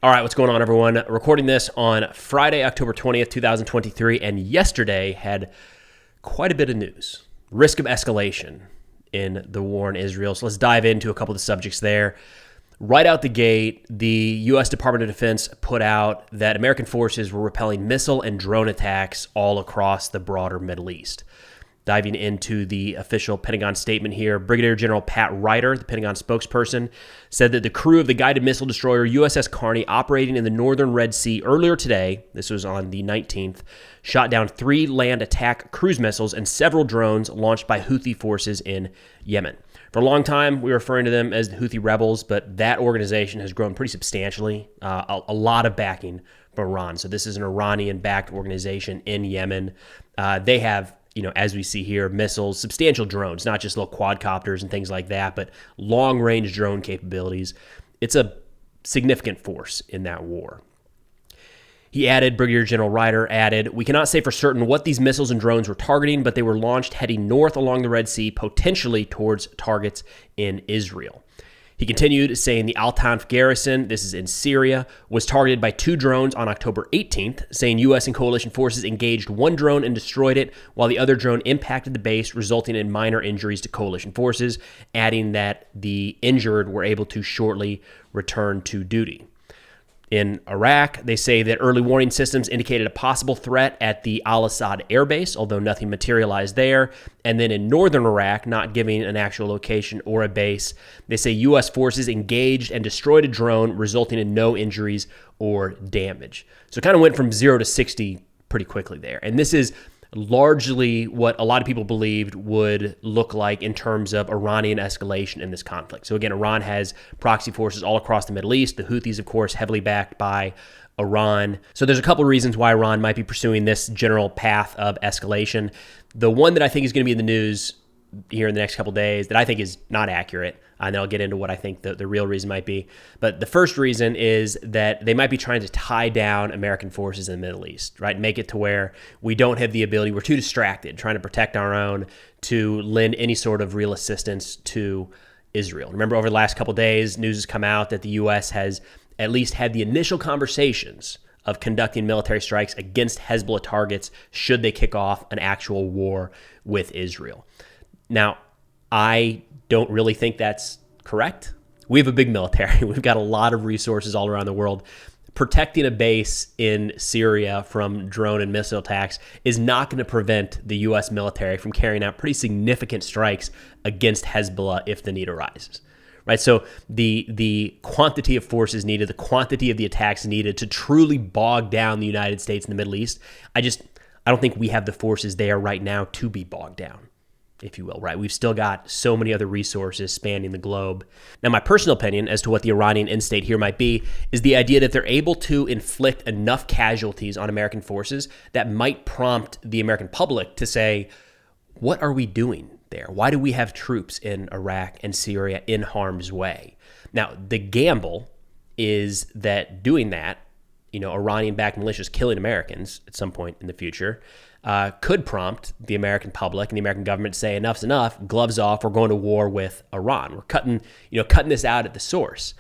All right, what's going on, everyone? Recording this on Friday, October 20th, 2023, and yesterday had quite a bit of news. Risk of escalation in the war in Israel. So let's dive into a couple of the subjects there. Right out the gate, the U.S. Department of Defense put out that American forces were repelling missile and drone attacks all across the broader Middle East. Diving into the official Pentagon statement here, Brigadier General Pat Ryder, the Pentagon spokesperson, said that the crew of the guided missile destroyer USS Carney operating in the northern Red Sea earlier today, this was on the 19th, shot down 3 land attack cruise missiles and several drones launched by Houthi forces in Yemen. For a long time, we were referring to them as the Houthi rebels, but that organization has grown pretty substantially, a lot of backing from Iran. So this is an Iranian-backed organization in Yemen. They have, as we see here, missiles, substantial drones, not just little quadcopters and things like that, but long-range drone capabilities. It's a significant force in that war. He added, Brigadier General Ryder added, "We cannot say for certain what these missiles and drones were targeting, but they were launched heading north along the Red Sea, potentially towards targets in Israel." He continued, saying the Al-Tanf garrison, this is in Syria, was targeted by 2 drones on October 18th, saying U.S. and coalition forces engaged 1 drone and destroyed it, while the other drone impacted the base, resulting in minor injuries to coalition forces, adding that the injured were able to shortly return to duty. In Iraq, they say that early warning systems indicated a possible threat at the Al-Assad air base, although nothing materialized there. And then in northern Iraq, not giving an actual location or a base, they say U.S. forces engaged and destroyed a drone, resulting in no injuries or damage. So it kind of went from 0 to 60 pretty quickly there. And this is largely what a lot of people believed would look like in terms of Iranian escalation in this conflict. So again, Iran has proxy forces all across the Middle East. The Houthis, of course, heavily backed by Iran. So there's a couple of reasons why Iran might be pursuing this general path of escalation. The one that I think is going to be in the news here in the next couple of days that I think is not accurate, and then I'll get into what I think the real reason might be. But the first reason is that they might be trying to tie down American forces in the Middle East, right? Make it to where we don't have the ability, we're too distracted trying to protect our own to lend any sort of real assistance to Israel. Remember, over the last couple of days, news has come out that the U.S. has at least had the initial conversations of conducting military strikes against Hezbollah targets should they kick off an actual war with Israel. Now, I don't really think that's correct. We have a big military. We've got a lot of resources all around the world. Protecting a base in Syria from drone and missile attacks is not going to prevent the U.S. military from carrying out pretty significant strikes against Hezbollah if the need arises. Right? So the quantity of forces needed, the quantity of the attacks needed to truly bog down the United States in the Middle East, I don't think we have the forces there right now to be bogged down, if you will, right? We've still got so many other resources spanning the globe. Now, my personal opinion as to what the Iranian end state here might be is the idea that they're able to inflict enough casualties on American forces that might prompt the American public to say, what are we doing there? Why do we have troops in Iraq and Syria in harm's way? Now, the gamble is that doing that, Iranian-backed militias killing Americans at some point in the future, could prompt the American public and the American government to say enough's enough, gloves off, we're going to war with Iran. We're cutting this out at the source.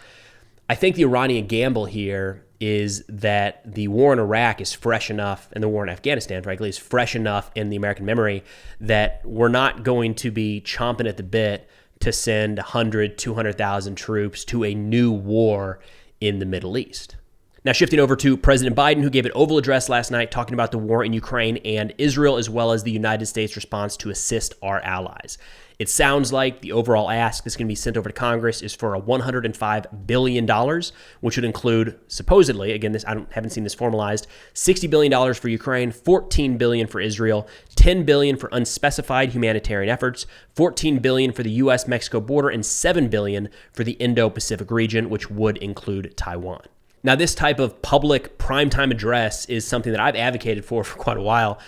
I think the Iranian gamble here is that the war in Iraq is fresh enough, and the war in Afghanistan, frankly, is fresh enough in the American memory that we're not going to be chomping at the bit to send 100, 200,000 troops to a new war in the Middle East. Now, shifting over to President Biden, who gave an Oval Address last night talking about the war in Ukraine and Israel, as well as the United States response to assist our allies. It sounds like the overall ask that's going to be sent over to Congress is for a $105 billion, which would include, supposedly, again, haven't seen this formalized, $60 billion for Ukraine, $14 billion for Israel, $10 billion for unspecified humanitarian efforts, $14 billion for the U.S.-Mexico border, and $7 billion for the Indo-Pacific region, which would include Taiwan. Now, this type of public primetime address is something that I've advocated for quite a while.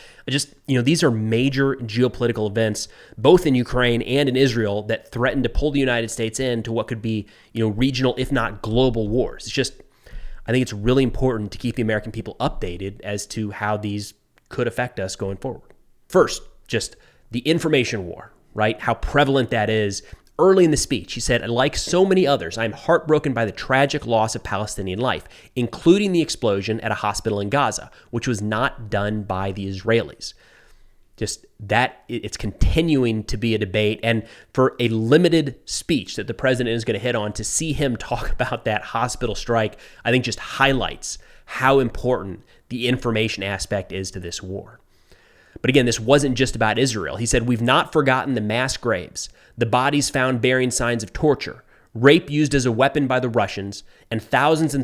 These are major geopolitical events, both in Ukraine and in Israel, that threaten to pull the United States into what could be, regional, if not global wars. I think it's really important to keep the American people updated as to how these could affect us going forward. First, just the information war, right? How prevalent that is Early in the speech, he said, like so many others, I am heartbroken by the tragic loss of Palestinian life, including the explosion at a hospital in Gaza, which was not done by the Israelis. Just that, it's continuing to be a debate. And for a limited speech that the president is going to hit on, to see him talk about that hospital strike, I think just highlights how important the information aspect is to this war. But again, this wasn't just about Israel. He said, we've not forgotten the mass graves, the bodies found bearing signs of torture, rape used as a weapon by the Russians, and thousands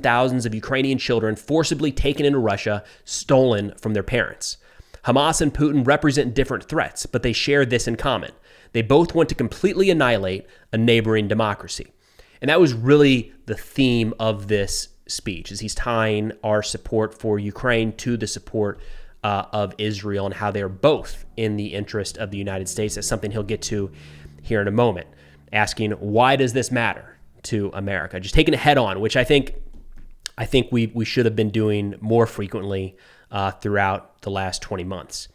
of Ukrainian children forcibly taken into Russia, stolen from their parents. Hamas and Putin represent different threats, but they share this in common. They both want to completely annihilate a neighboring democracy. And that was really the theme of this speech, is he's tying our support for Ukraine to the support of Israel and how they are both in the interest of the United States. That's something he'll get to here in a moment, asking, why does this matter to America? Just taking it head on, which I think we should have been doing more frequently throughout the last 20 months.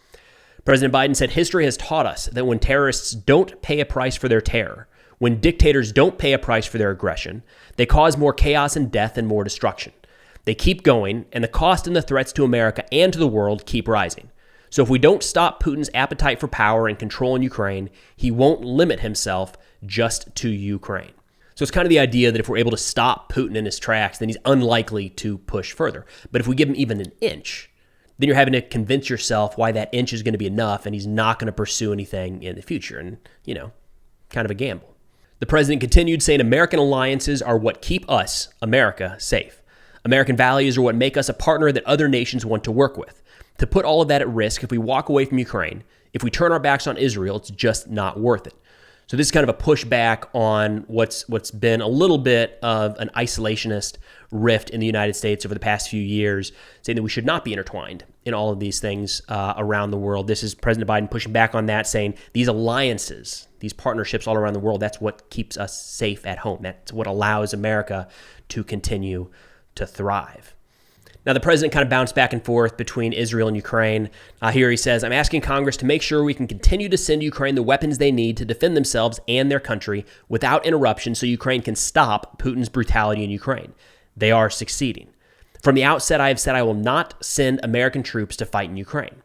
President Biden said, history has taught us that when terrorists don't pay a price for their terror, when dictators don't pay a price for their aggression, they cause more chaos and death and more destruction. They keep going, and the cost and the threats to America and to the world keep rising. So if we don't stop Putin's appetite for power and control in Ukraine, he won't limit himself just to Ukraine. So it's kind of the idea that if we're able to stop Putin in his tracks, then he's unlikely to push further. But if we give him even an inch, then you're having to convince yourself why that inch is going to be enough and he's not going to pursue anything in the future. And, kind of a gamble. The president continued saying American alliances are what keep us, America, safe. American values are what make us a partner that other nations want to work with. To put all of that at risk, if we walk away from Ukraine, if we turn our backs on Israel, it's just not worth it. So this is kind of a pushback on what's been a little bit of an isolationist rift in the United States over the past few years, saying that we should not be intertwined in all of these things around the world. This is President Biden pushing back on that, saying these alliances, these partnerships all around the world, that's what keeps us safe at home. That's what allows America to continue to thrive. Now, the president kind of bounced back and forth between Israel and Ukraine. Here he says, I'm asking Congress to make sure we can continue to send Ukraine the weapons they need to defend themselves and their country without interruption so Ukraine can stop Putin's brutality in Ukraine. They are succeeding. From the outset, I have said I will not send American troops to fight in Ukraine.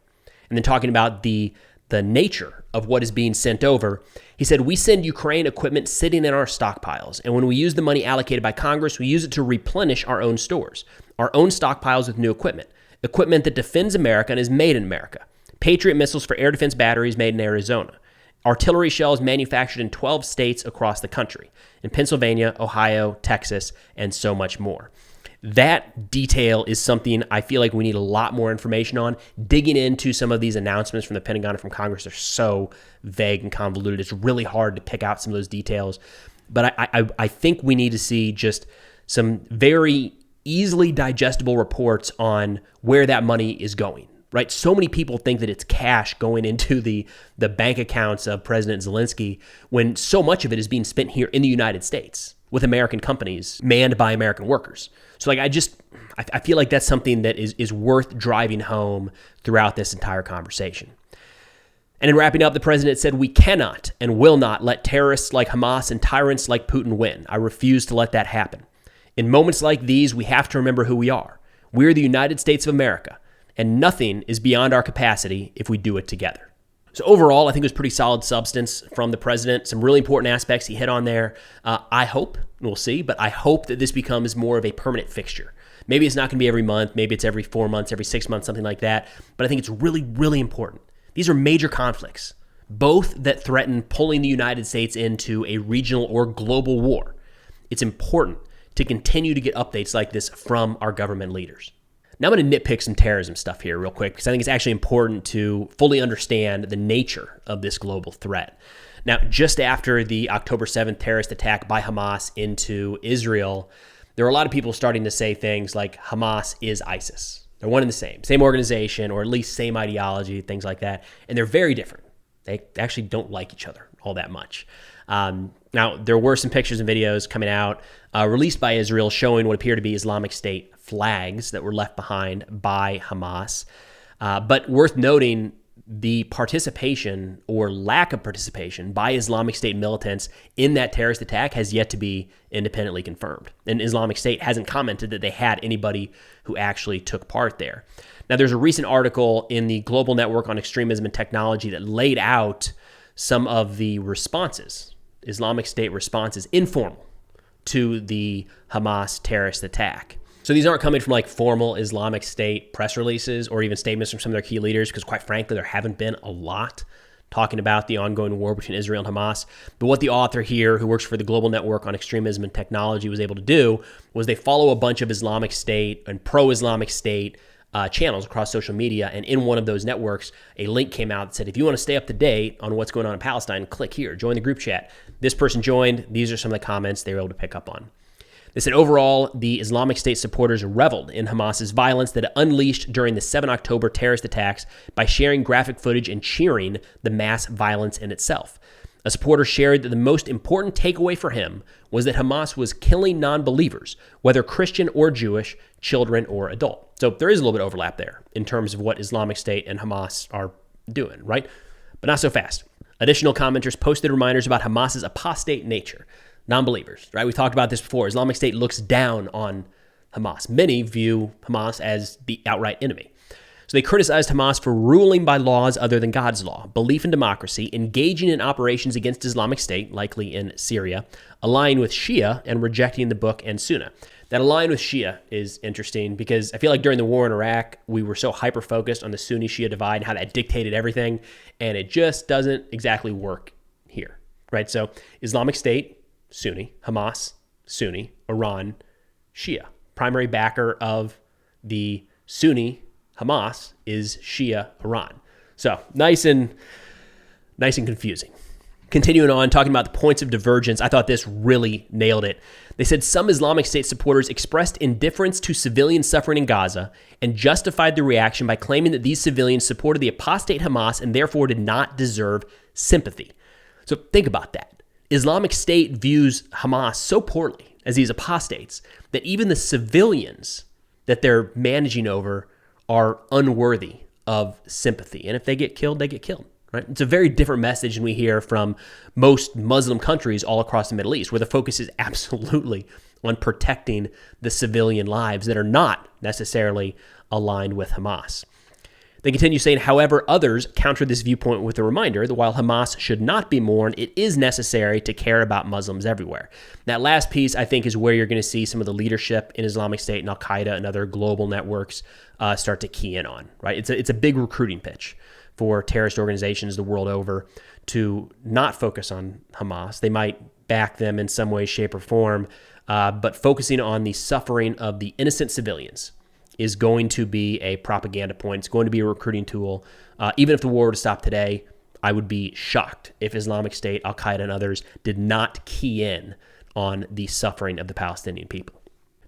And then talking about the nature of what is being sent over, he said, we send Ukraine equipment sitting in our stockpiles. And when we use the money allocated by Congress, we use it to replenish our own stores, our own stockpiles with new equipment that defends America and is made in America. Patriot missiles for air defense batteries made in Arizona. Artillery shells manufactured in 12 states across the country, in Pennsylvania, Ohio, Texas, and so much more. That detail is something I feel like we need a lot more information on. Digging into some of these announcements from the Pentagon and from Congress are so vague and convoluted. It's really hard to pick out some of those details. But I think we need to see just some very easily digestible reports on where that money is going, right? So many people think that it's cash going into the bank accounts of President Zelensky when so much of it is being spent here in the United States with American companies manned by American workers. So I feel like that's something that is worth driving home throughout this entire conversation. And in wrapping up, the president said, we cannot and will not let terrorists like Hamas and tyrants like Putin win. I refuse to let that happen. In moments like these, we have to remember who we are. We're the United States of America, and nothing is beyond our capacity if we do it together. So overall, I think it was pretty solid substance from the president. Some really important aspects he hit on there. I hope, we'll see, but I hope that this becomes more of a permanent fixture. Maybe it's not going to be every month. Maybe it's every 4 months, every 6 months, something like that. But I think it's really, really important. These are major conflicts, both that threaten pulling the United States into a regional or global war. It's important to continue to get updates like this from our government leaders. Now I'm going to nitpick some terrorism stuff here real quick because I think it's actually important to fully understand the nature of this global threat. Now, just after the October 7th terrorist attack by Hamas into Israel, there are a lot of people starting to say things like Hamas is ISIS. They're one and the same organization, or at least same ideology, things like that. And they're very different. They actually don't like each other all that much. Now, there were some pictures and videos coming out released by Israel showing what appear to be Islamic State flags that were left behind by Hamas. But worth noting, the participation or lack of participation by Islamic State militants in that terrorist attack has yet to be independently confirmed. And Islamic State hasn't commented that they had anybody who actually took part there. Now, there's a recent article in the Global Network on Extremism and Technology that laid out some of the responses, Islamic State responses, informal, to the Hamas terrorist attack. So these aren't coming from like formal Islamic State press releases or even statements from some of their key leaders, because quite frankly, there haven't been a lot talking about the ongoing war between Israel and Hamas. But what the author here, who works for the Global Network on Extremism and Technology, was able to do was they follow a bunch of Islamic State and pro-Islamic State channels across social media. And in one of those networks, a link came out that said, if you want to stay up to date on what's going on in Palestine, click here, join the group chat. This person joined. These are some of the comments they were able to pick up on. They said, overall, the Islamic State supporters reveled in Hamas's violence that it unleashed during the 7 October terrorist attacks by sharing graphic footage and cheering the mass violence in itself. A supporter shared that the most important takeaway for him was that Hamas was killing non-believers, whether Christian or Jewish, children or adult. So there is a little bit of overlap there in terms of what Islamic State and Hamas are doing, right? But not so fast. Additional commenters posted reminders about Hamas's apostate nature. Non-believers, right? We talked about this before. Islamic State looks down on Hamas. Many view Hamas as the outright enemy. So they criticized Hamas for ruling by laws other than God's law, belief in democracy, engaging in operations against Islamic State, likely in Syria, aligning with Shia, and rejecting the book and Sunnah. That align with Shia is interesting because I feel like during the war in Iraq, we were so hyper-focused on the Sunni-Shia divide and how that dictated everything, and it just doesn't exactly work here, right? So Islamic State, Sunni, Hamas, Sunni, Iran, Shia. Primary backer of the Sunni Hamas is Shia Iran. So nice and confusing. Continuing on, talking about the points of divergence, I thought this really nailed it. They said some Islamic State supporters expressed indifference to civilian suffering in Gaza and justified the reaction by claiming that these civilians supported the apostate Hamas and therefore did not deserve sympathy. So think about that. Islamic State views Hamas so poorly as these apostates that even the civilians that they're managing over are unworthy of sympathy. And if they get killed, they get killed, right? It's a very different message than we hear from most Muslim countries all across the Middle East, where the focus is absolutely on protecting the civilian lives that are not necessarily aligned with Hamas. They continue saying, however, others counter this viewpoint with a reminder that while Hamas should not be mourned, it is necessary to care about Muslims everywhere. That last piece, I think, is where you're going to see some of the leadership in Islamic State and Al-Qaeda and other global networks start to key in on, right? It's a big recruiting pitch for terrorist organizations the world over to not focus on Hamas. They might back them in some way, shape, or form, but focusing on the suffering of the innocent civilians is going to be a propaganda point. It's going to be a recruiting tool. Even if the war were to stop today, I would be shocked if Islamic State, Al-Qaeda, and others did not key in on the suffering of the Palestinian people.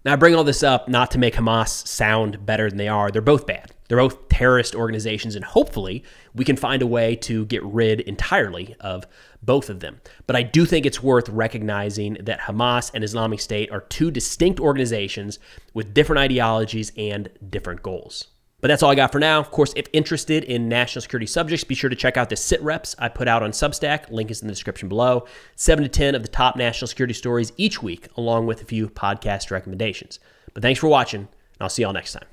Now, I bring all this up not to make Hamas sound better than they are. They're both bad. They're both terrorist organizations, and hopefully we can find a way to get rid entirely of both of them. But I do think it's worth recognizing that Hamas and Islamic State are two distinct organizations with different ideologies and different goals. But that's all I got for now. Of course, if interested in national security subjects, be sure to check out the sit reps I put out on Substack. Link is in the description below. 7 to 10 of the top national security stories each week, along with a few podcast recommendations. But thanks for watching, and I'll see y'all next time.